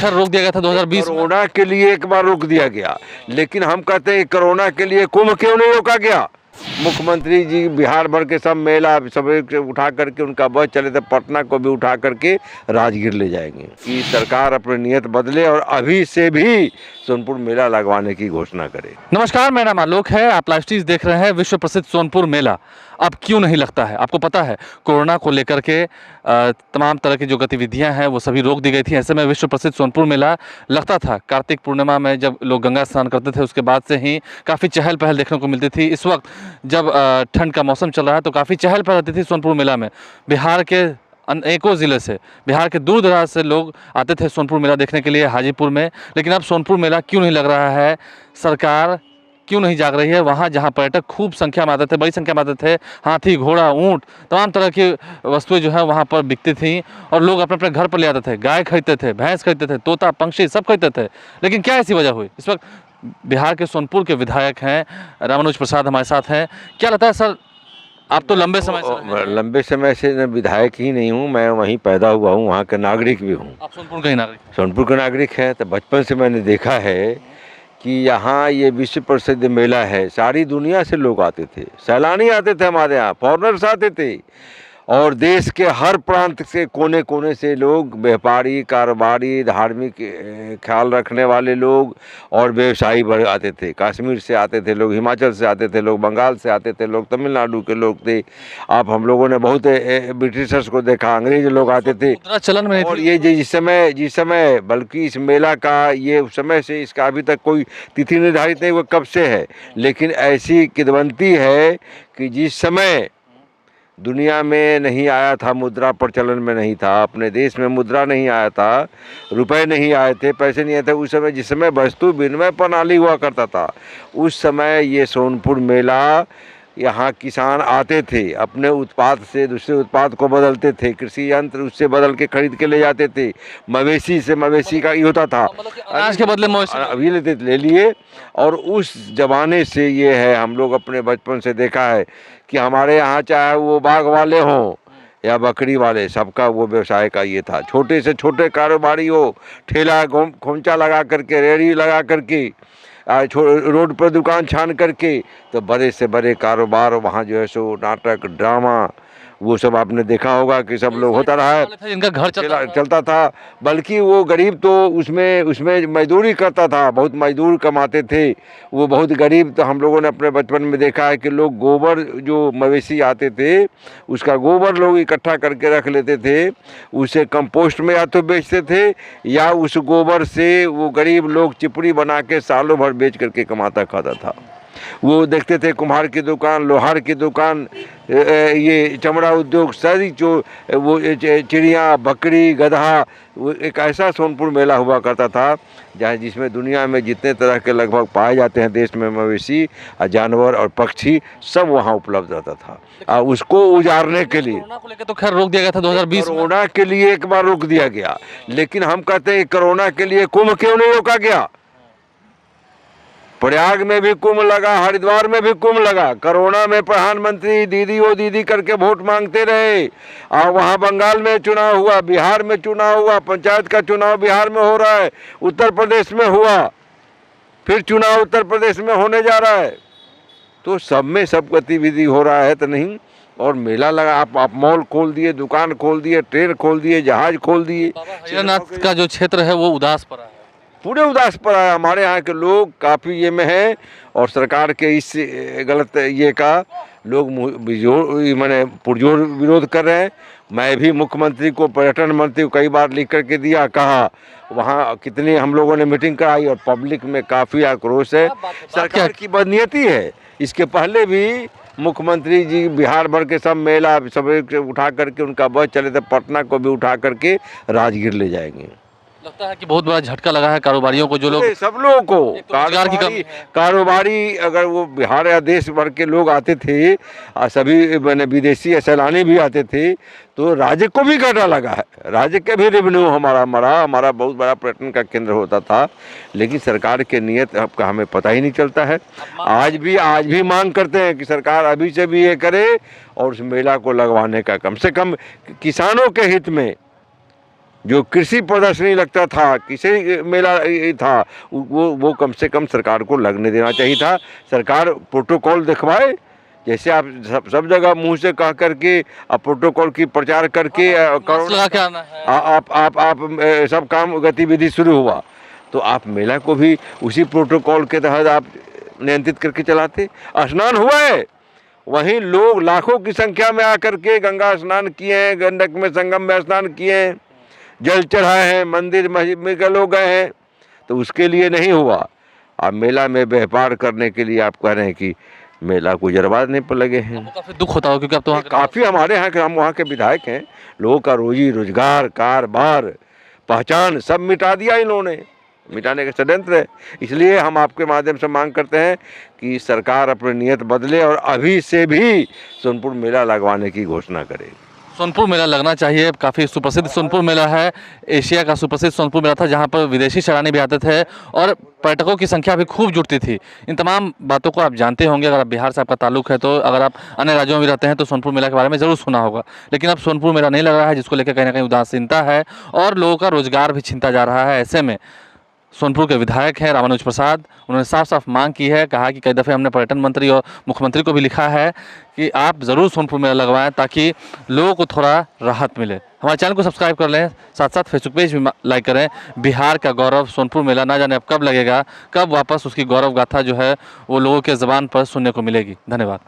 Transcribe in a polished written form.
खैर रोक दिया गया था 2020 में। कोरोना के लिए एक बार रोक दिया गया, लेकिन हम कहते हैं कोरोना के लिए कुंभ क्यों नहीं रोका गया। मुख्यमंत्री जी बिहार भर के सब मेला सब उठा करके, उनका बस चले तो पटना को भी उठा करके राजगीर ले जाएंगे। कि सरकार अपनी नियत बदले और अभी से भी सोनपुर मेला लगवाने की घोषणा करे। नमस्कार, मेरा नाम आलोक है। आप लाइव स्ट्रीम देख रहे हैं। विश्व प्रसिद्ध सोनपुर मेला अब क्यों नहीं लगता है? आपको पता है, कोरोना को लेकर के तमाम तरह की जो गतिविधियां हैं वो सभी रोक दी गई थी। ऐसे में विश्व प्रसिद्ध सोनपुर मेला लगता था। कार्तिक पूर्णिमा में जब लोग गंगा स्नान करते थे, उसके बाद से ही काफ़ी चहल पहल देखने को मिलती थी। इस वक्त जब ठंड का मौसम चल रहा है तो काफ़ी चहल पहल रहती थी सोनपुर मेला में। बिहार के अनेकों ज़िले से, बिहार के दूर दराज से लोग आते थे सोनपुर मेला देखने के लिए हाजीपुर में। लेकिन अब सोनपुर मेला क्यों नहीं लग रहा है? सरकार क्यों नहीं जाग रही है? वहाँ जहाँ पर्यटक खूब संख्या में आते थे, बड़ी संख्या में आते थे, हाथी घोड़ा ऊँट तमाम तरह की वस्तुएं जो है वहाँ पर बिकती थी और लोग अपने अपने घर पर ले आते थे। गाय खरीदते थे, भैंस खरीदते थे, तोता पंक्षी सब खरीदते थे। लेकिन क्या ऐसी वजह हुई? इस वक्त बिहार के सोनपुर के विधायक हैं रामानुज प्रसाद हमारे साथ हैं। क्या लगता है सर, आप तो लंबे समय से मैं विधायक ही नहीं हूँ, मैं वहीं पैदा हुआ हूँ, वहाँ का नागरिक भी हूँ। आप सोनपुर का ही नागरिक? सोनपुर का नागरिक है। तो बचपन से मैंने देखा है कि यहाँ ये विश्व प्रसिद्ध मेला है। सारी दुनिया से लोग आते थे, सैलानी आते थे, हमारे यहाँ फॉरेनर्स आते थे, और देश के हर प्रांत से कोने कोने से लोग, व्यापारी, कारोबारी, धार्मिक ख्याल रखने वाले लोग और व्यवसायी बड़े आते थे। कश्मीर से आते थे लोग, हिमाचल से आते थे लोग, बंगाल से आते थे लोग, तमिलनाडु के लोग थे। आप हम लोगों ने बहुत ब्रिटिशर्स को देखा, अंग्रेज लोग आते थे चलन में। और ये जिस समय बल्कि इस मेला का ये उस समय से, इसका अभी तक कोई तिथि निर्धारित नहीं, वो कब से है। लेकिन ऐसी किदवंती है कि जिस समय दुनिया में नहीं आया था, मुद्रा प्रचलन में नहीं था, अपने देश में मुद्रा नहीं आया था, रुपए नहीं आए थे, पैसे नहीं आए थे, उस समय जिस समय वस्तु विनिमय प्रणाली हुआ करता था, उस समय ये सोनपुर मेला, यहाँ किसान आते थे, अपने उत्पाद से दूसरे उत्पाद को बदलते थे, कृषि यंत्र उससे बदल के खरीद के ले जाते थे। मवेशी से, मवेशी का ये होता था, अनाज के बदले मवेशी अभी ले लिए। और उस जमाने से ये है, हम लोग अपने बचपन से देखा है कि हमारे यहाँ चाहे वो बाग वाले हों या बकरी वाले, सबका वो व्यवसाय का ये था। छोटे से छोटे कारोबारी हो, ठेला खोमचा लगा करके, रेहड़ी लगा करके, रोड पर दुकान छान करके, तो बड़े से बड़े कारोबार वहाँ जो है सो नाटक ड्रामा वो सब आपने देखा होगा कि सब लोग होता रहा है, इनका घर चलता था। बल्कि वो गरीब तो उसमें मजदूरी करता था, बहुत मजदूर कमाते थे वो, बहुत गरीब। तो हम लोगों ने अपने बचपन में देखा है कि लोग गोबर, जो मवेशी आते थे उसका गोबर लोग इकट्ठा करके रख लेते थे, उसे कंपोस्ट में या तो बेचते थे या उस गोबर से वो गरीब लोग चिपड़ी बना के सालों भर बेच करके कमाता खाता था। वो देखते थे कुम्हार की दुकान, लोहार की दुकान, ये चमड़ा उद्योग, सारी जो वो चिड़िया, बकरी, गधा, वो एक ऐसा सोनपुर मेला हुआ करता था जहाँ जिसमें दुनिया में जितने तरह के लगभग पाए जाते हैं देश में मवेशी, जानवर और पक्षी, सब वहाँ उपलब्ध रहता था। उसको उजारने के लिए कोरोना को लेकर तो खैर रोक दिया गया था 2020 में। कोरोना के लिए एक बार रोक दिया गया, लेकिन हम कहते हैं कोरोना के लिए कुंभ क्यों नहीं रोका गया। प्रयाग में भी कुंभ लगा, हरिद्वार में भी कुंभ लगा। कोरोना में प्रधानमंत्री दीदी ओ दीदी करके वोट मांगते रहे, और वहाँ बंगाल में चुनाव हुआ, बिहार में चुनाव हुआ, पंचायत का चुनाव बिहार में हो रहा है, उत्तर प्रदेश में हुआ, फिर चुनाव उत्तर प्रदेश में होने जा रहा है। तो सब में सब गतिविधि हो रहा है तो नहीं, और मेला लगा। आप मॉल खोल दिए, दुकान खोल दिए, ट्रेन खोल दिए, जहाज खोल दिए। हरियाणाथ का जो क्षेत्र है वो उदास पड़ा है, पूरे उदास पड़ा है। हमारे यहाँ के लोग काफ़ी ये में हैं, और सरकार के इस गलत ये का लोग मैंने पुरजोर विरोध कर रहे हैं। मैं भी मुख्यमंत्री को, पर्यटन मंत्री को कई बार लिख करके दिया, कहा वहाँ कितनी हम लोगों ने मीटिंग कराई और पब्लिक में काफ़ी आक्रोश है, सरकार की बदनीयती है। इसके पहले भी मुख्यमंत्री जी बिहार भर के सब मेला सब उठा करके, उनका बस चले तो पटना को भी उठा करके राजगीर ले जाएंगे। लगता है कि बहुत बड़ा झटका लगा है कारोबारियों को, जो लोग, सब लोगों को रोजगार की कमी, कारोबारी अगर वो बिहार या देश भर के लोग आते थे, सभी मैंने विदेशी या सैलानी भी आते थे, तो राज्य को भी घाटा लगा है। राज्य के भी रेवेन्यू हमारा बहुत बड़ा पर्यटन का केंद्र होता था, लेकिन सरकार के नियत का हमें पता ही नहीं चलता है। आज भी मांग करते हैं कि सरकार अभी से भी ये करे और उस मेला को लगवाने का, कम से कम किसानों के हित में जो कृषि प्रदर्शनी लगता था, किसी मेला था, वो कम से कम सरकार को लगने देना चाहिए था। सरकार प्रोटोकॉल दिखवाए, जैसे आप सब जगह मुंह से कह करके अब प्रोटोकॉल की प्रचार करके मास्क लगा के आना है। आप सब काम गतिविधि शुरू हुआ तो आप मेला को भी उसी प्रोटोकॉल के तहत आप नियंत्रित करके चलाते। स्नान हुआ है, वहीं लोग लाखों की संख्या में आकर के गंगा स्नान किए हैं, गंडक में संगम में स्नान किए हैं, जल चढ़ाए हैं, मंदिर मस्जिद में के लोग गए हैं, तो उसके लिए नहीं हुआ। आप मेला में व्यापार करने के लिए आप कह रहे हैं कि मेला को जरवाने पर लगे हैं। आपको काफी दुख होता हो क्योंकि आप तो वहाँ काफ़ी हमारे यहाँ के, हम वहाँ के विधायक हैं, लोगों का रोजी रोजगार, कारोबार, पहचान सब मिटा दिया इन्होंने, मिटाने का षड्यंत्र है। इसलिए हम आपके माध्यम से मांग करते हैं कि सरकार अपनी नीयत बदले और अभी से भी सोनपुर मेला लगवाने की घोषणा करे। सोनपुर मेला लगना चाहिए। काफ़ी सुप्रसिद्ध सोनपुर मेला है, एशिया का सुप्रसिद्ध सोनपुर मेला था जहाँ पर विदेशी सैलानी भी आते थे और पर्यटकों की संख्या भी खूब जुटती थी। इन तमाम बातों को आप जानते होंगे, अगर आप बिहार से आपका ताल्लुक है तो, अगर आप अन्य राज्यों में भी रहते हैं तो सोनपुर मेला के बारे में ज़रूर सुना होगा। लेकिन अब सोनपुर मेला नहीं लग रहा है, जिसको लेकर कहीं ना कहीं उदासीनता है और लोगों का रोजगार भी छीनता जा रहा है। ऐसे में सोनपुर के विधायक हैं रामानुज प्रसाद, उन्होंने साफ साफ मांग की है, कहा कि कई दफ़े हमने पर्यटन मंत्री और मुख्यमंत्री को भी लिखा है कि आप ज़रूर सोनपुर मेला लगवाएं ताकि लोगों को थोड़ा राहत मिले। हमारे चैनल को सब्सक्राइब कर लें, साथ साथ फेसबुक पेज भी लाइक करें। बिहार का गौरव सोनपुर मेला ना जाने अब कब लगेगा, कब वापस उसकी गौरव गाथा जो है वो लोगों के ज़बान पर सुनने को मिलेगी। धन्यवाद।